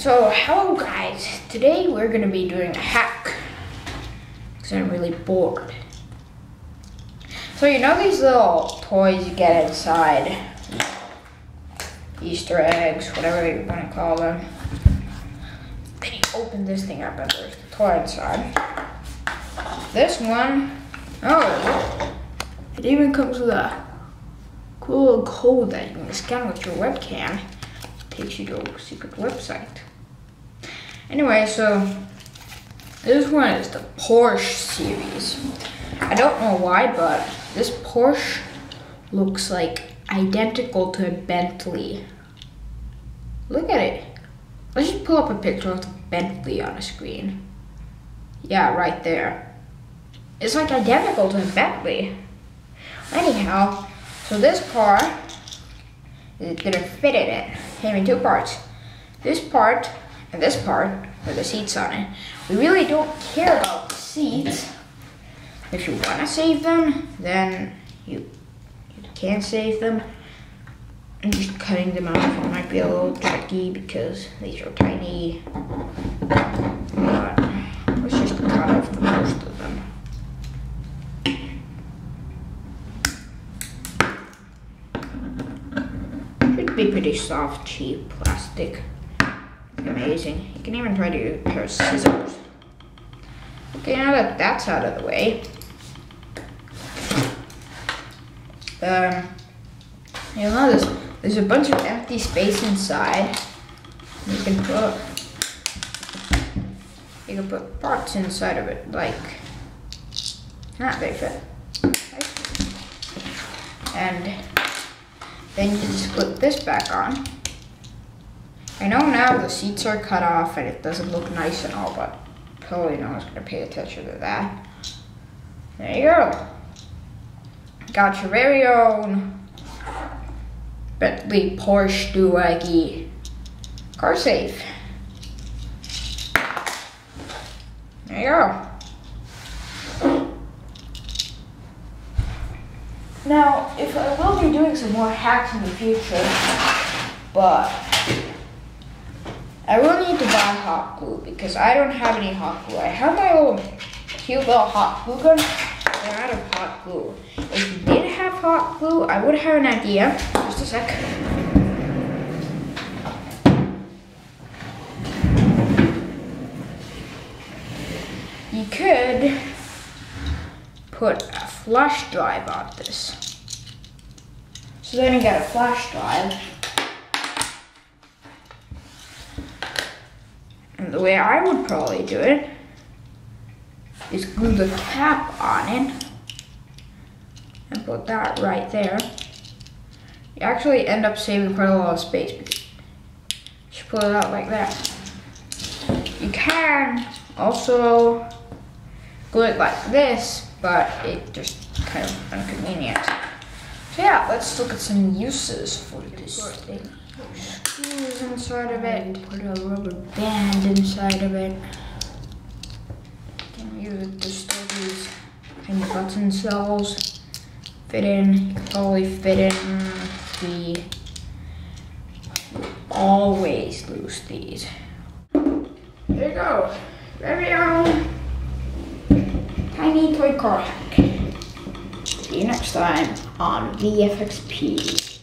So, hello guys. Today we're gonna be doing a hack because I'm really bored. So you know these little toys you get inside, Easter eggs, whatever you want to call them. Then you open this thing up and there's the toy inside. This one, oh, it even comes with a cool little code that you can scan with your webcam. Takes you to a secret website. Anyway, so this one is the Porsche series. I don't know why, but this Porsche looks like identical to a Bentley. Look at it. Let's just pull up a picture of the Bentley on the screen. Yeah, right there. It's like identical to a Bentley. Anyhow, so this car is gonna fit in it. Came in two parts. This part and this part with the seats on it. We really don't care about the seats. If you want to save them, then you can save them. And just cutting them off might be a little tricky because these are tiny. But let's just cut off the most of them. Should be pretty soft, cheap plastic. Amazing. You can even try to use a pair of scissors. Okay, now that that's out of the way, you'll notice there's a bunch of empty space inside. You can put parts inside of it, like they fit. And then you just put this back on. I know now the seats are cut off and it doesn't look nice and all, but probably no one's gonna pay attention to that. There you go. Got your very own Bentley Porsche Dewaggy car safe. There you go. Now, if I will be doing some more hacks in the future, but I will need to buy hot glue because I don't have any hot glue. I have my own cute little hot glue gun, but I'm out of hot glue. If you did have hot glue, I would have an idea. Just a sec. You could put a flash drive on this. So then you get a flash drive. And the way I would probably do it is glue the cap on it and put that right there. You actually end up saving quite a lot of space because you pull it out like that. You can also glue it like this, but it just kind of inconvenient. So yeah, let's look at some uses for this thing. Screws inside of it, put a rubber band inside of it. You can use it to store these kind of button cells. Fit in, you can probably fit in the, always lose these. There you go, very own tiny toy car hack. See you next time on VFXP.